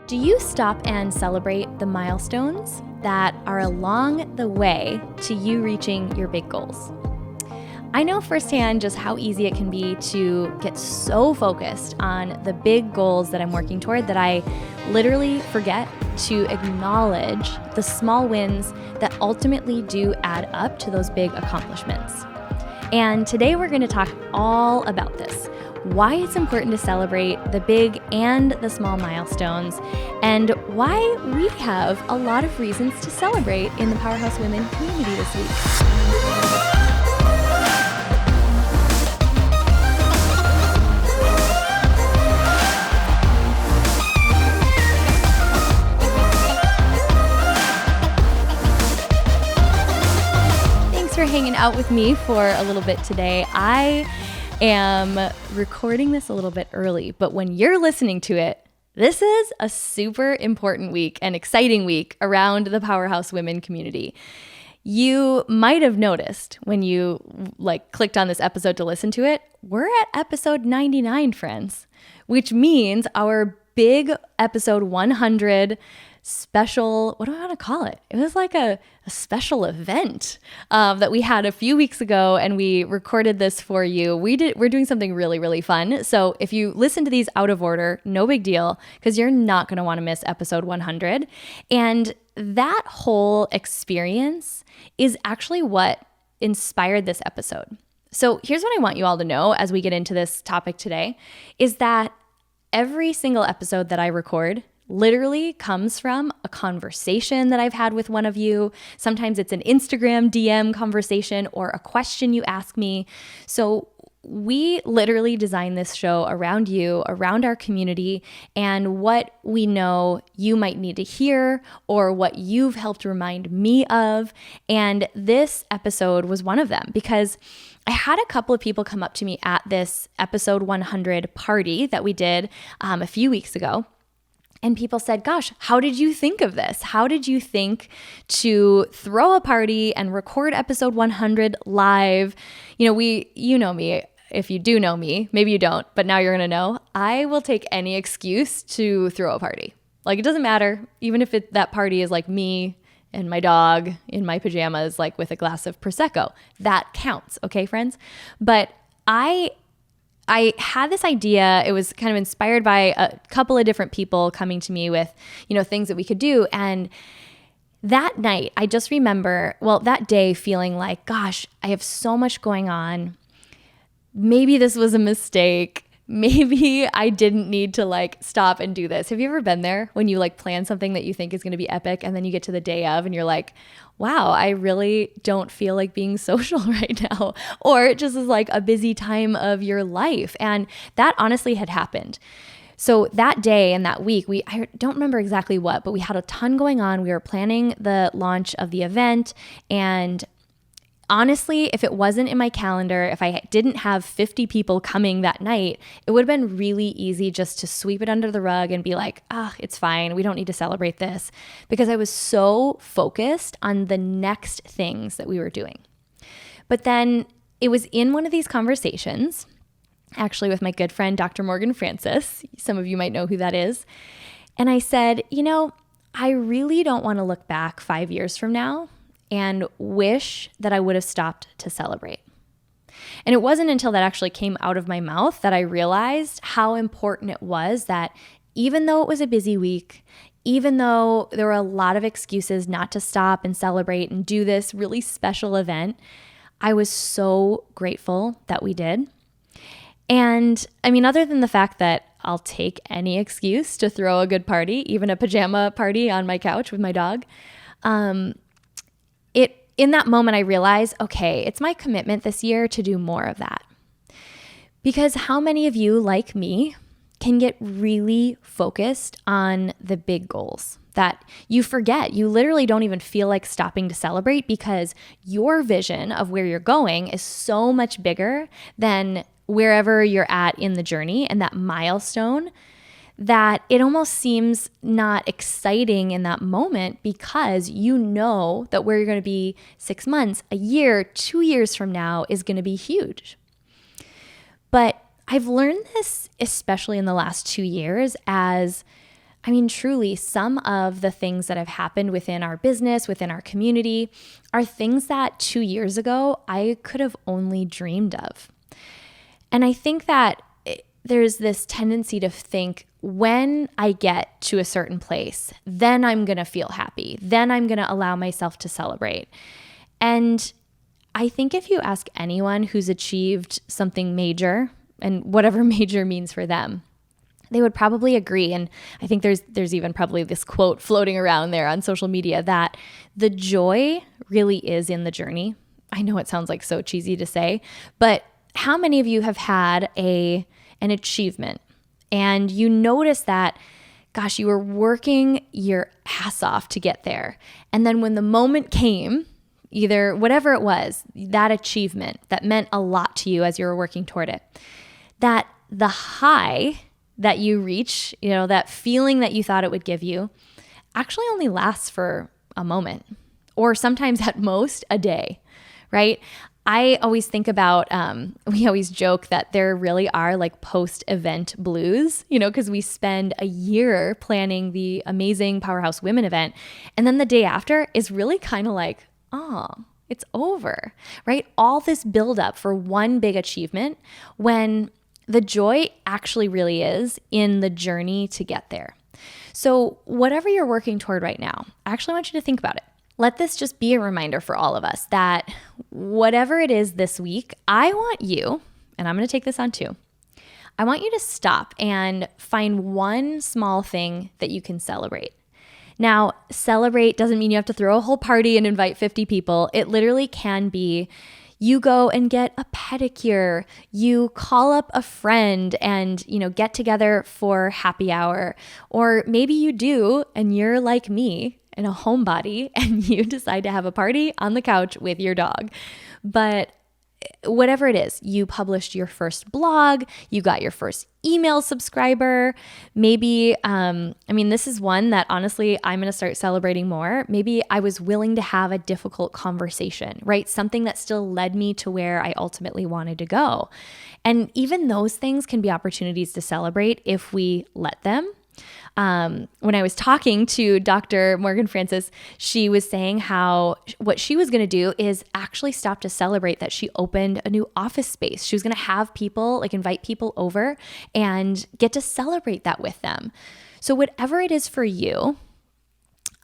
Do you stop and celebrate the milestones that are along the way to you reaching your big goals? I know firsthand just how easy it can be to get so focused on the big goals that I'm working toward that I literally forget to acknowledge the small wins that ultimately do add up to those big accomplishments. And today we're going to talk all about this, why it's important to celebrate the big and the small milestones, and why we have a lot of reasons to celebrate in the Powerhouse Women community this week. For hanging out with me for a little bit today. I am recording this a little bit early, but when you're listening to it, this is a super important week and exciting week around the Powerhouse Women community. You might have noticed when you clicked on this episode to listen to it, we're at episode 99, friends, which means our big episode 100 special, what do I want to call it? It was like a special event that we had a few weeks ago, and we recorded this for you. We're doing something really, really fun. So if you listen to these out of order, no big deal, because you're not going to want to miss episode 100. And that whole experience is actually what inspired this episode. So here's what I want you all to know as we get into this topic today, is that every single episode that I record literally comes from a conversation that I've had with one of you. Sometimes it's an Instagram DM conversation or a question you ask me. So we literally designed this show around you, around our community, and what we know you might need to hear or what you've helped remind me of. And this episode was one of them because I had a couple of people come up to me at this episode 100 party that we did a few weeks ago. And people said, gosh, how did you think of this? How did you think to throw a party and record episode 100 live? You know me, if you do know me, maybe you don't, but now you're going to know, I will take any excuse to throw a party. It doesn't matter, even if that party is like me and my dog in my pajamas, with a glass of Prosecco. That counts, okay, friends? But I had this idea. It was kind of inspired by a couple of different people coming to me with, things that we could do. And that night, I just remember, that day feeling like, gosh, I have so much going on. Maybe this was a mistake. Maybe I didn't need to stop and do this. Have you ever been there when you plan something that you think is going to be epic and then you get to the day of and you're like, wow, I really don't feel like being social right now. Or it just is a busy time of your life. And that honestly had happened. So that day and that week, I don't remember exactly what, but we had a ton going on. We were planning the launch of the event, and honestly, if it wasn't in my calendar, if I didn't have 50 people coming that night, it would have been really easy just to sweep it under the rug and be like, it's fine. We don't need to celebrate this, because I was so focused on the next things that we were doing. But then it was in one of these conversations, actually with my good friend, Dr. Morgan Francis. Some of you might know who that is. And I said, I really don't want to look back 5 years from now and wish that I would have stopped to celebrate. And it wasn't until that actually came out of my mouth that I realized how important it was that even though it was a busy week, even though there were a lot of excuses not to stop and celebrate and do this really special event, I was so grateful that we did. And other than the fact that I'll take any excuse to throw a good party, even a pajama party on my couch with my dog, in that moment, I realized, okay, it's my commitment this year to do more of that. Because how many of you, like me, can get really focused on the big goals that you forget? You literally don't even feel like stopping to celebrate because your vision of where you're going is so much bigger than wherever you're at in the journey and that milestone, that it almost seems not exciting in that moment because you know that where you're going to be 6 months, a year, 2 years from now is going to be huge. But I've learned this, especially in the last 2 years, as I mean, truly, some of the things that have happened within our business, within our community, are things that 2 years ago I could have only dreamed of. And I think that there's this tendency to think, when I get to a certain place, then I'm going to feel happy. Then I'm going to allow myself to celebrate. And I think if you ask anyone who's achieved something major, and whatever major means for them, they would probably agree. And I think there's even probably this quote floating around there on social media that the joy really is in the journey. I know it sounds like so cheesy to say, but how many of you have had an achievement and you notice that, gosh, you were working your ass off to get there. And then when the moment came, either whatever it was, that achievement that meant a lot to you as you were working toward it, that the high that you reach, that feeling that you thought it would give you, actually only lasts for a moment, or sometimes at most a day, right? I always think about, we always joke that there really are like post-event blues, because we spend a year planning the amazing Powerhouse Women event. And then the day after is really kind of like, oh, it's over, right? All this buildup for one big achievement when the joy actually really is in the journey to get there. So whatever you're working toward right now, I actually want you to think about it. Let this just be a reminder for all of us that whatever it is this week, I want you, and I'm going to take this on too, I want you to stop and find one small thing that you can celebrate. Now, celebrate doesn't mean you have to throw a whole party and invite 50 people. It literally can be you go and get a pedicure, you call up a friend and, get together for happy hour. Or maybe you do and you're like me and a homebody and you decide to have a party on the couch with your dog. But whatever it is, you published your first blog, you got your first email subscriber, maybe, this is one that honestly, I'm going to start celebrating more. Maybe I was willing to have a difficult conversation, right? Something that still led me to where I ultimately wanted to go. And even those things can be opportunities to celebrate if we let them. When I was talking to Dr. Morgan Francis, she was saying how what she was going to do is actually stop to celebrate that she opened a new office space. She was going to have people, invite people over and get to celebrate that with them. So whatever it is for you,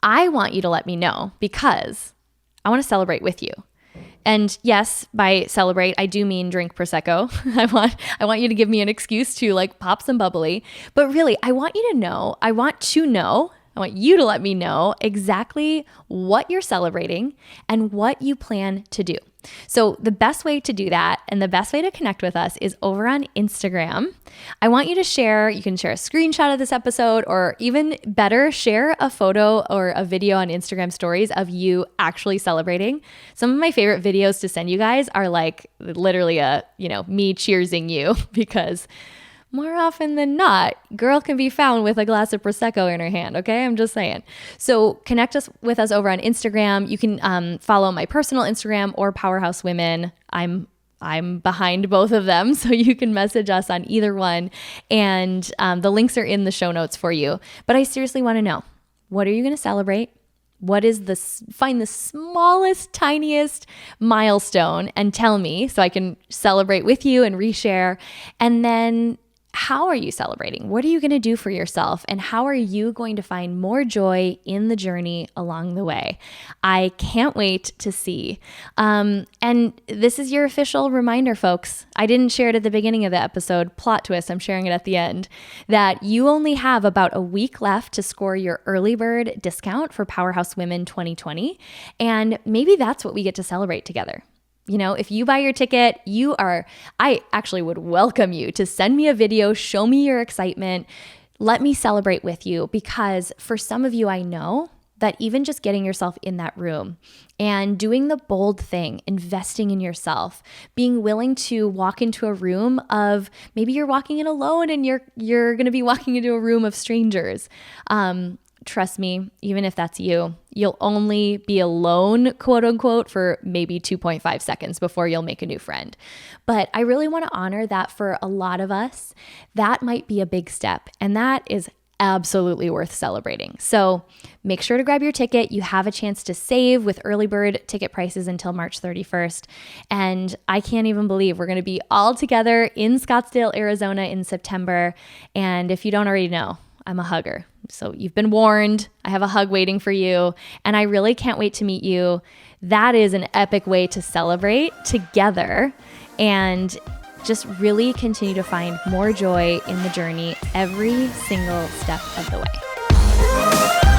I want you to let me know because I want to celebrate with you. And yes, by celebrate, I do mean drink Prosecco. I want you to give me an excuse to pop some bubbly. But really, I want you to let me know exactly what you're celebrating and what you plan to do. So the best way to do that and the best way to connect with us is over on Instagram. I want you to share, you can share a screenshot of this episode, or even better, share a photo or a video on Instagram stories of you actually celebrating. Some of my favorite videos to send you guys are literally me cheersing you because more often than not, girl can be found with a glass of Prosecco in her hand, okay? I'm just saying. So connect with us over on Instagram. You can follow my personal Instagram or Powerhouse Women. I'm behind both of them, so you can message us on either one. And the links are in the show notes for you. But I seriously want to know, what are you going to celebrate? What is find the smallest, tiniest milestone and tell me so I can celebrate with you and reshare. And then how are you celebrating? What are you going to do for yourself? And how are you going to find more joy in the journey along the way? I can't wait to see. And this is your official reminder, folks. I didn't share it at the beginning of the episode. Plot twist, I'm sharing it at the end. That you only have about a week left to score your early bird discount for Powerhouse Women 2020. And maybe that's what we get to celebrate together. If you buy your ticket, I actually would welcome you to send me a video, show me your excitement, let me celebrate with you, because for some of you, I know that even just getting yourself in that room and doing the bold thing, investing in yourself, being willing to walk into a room of, maybe you're walking in alone and you're going to be walking into a room of strangers. Trust me, even if that's you, you'll only be alone, quote unquote, for maybe 2.5 seconds before you'll make a new friend. But I really want to honor that for a lot of us, that might be a big step. And that is absolutely worth celebrating. So make sure to grab your ticket. You have a chance to save with early bird ticket prices until March 31st. And I can't even believe we're going to be all together in Scottsdale, Arizona in September. And if you don't already know, I'm a hugger. So you've been warned. I have a hug waiting for you. And I really can't wait to meet you. That is an epic way to celebrate together and just really continue to find more joy in the journey every single step of the way.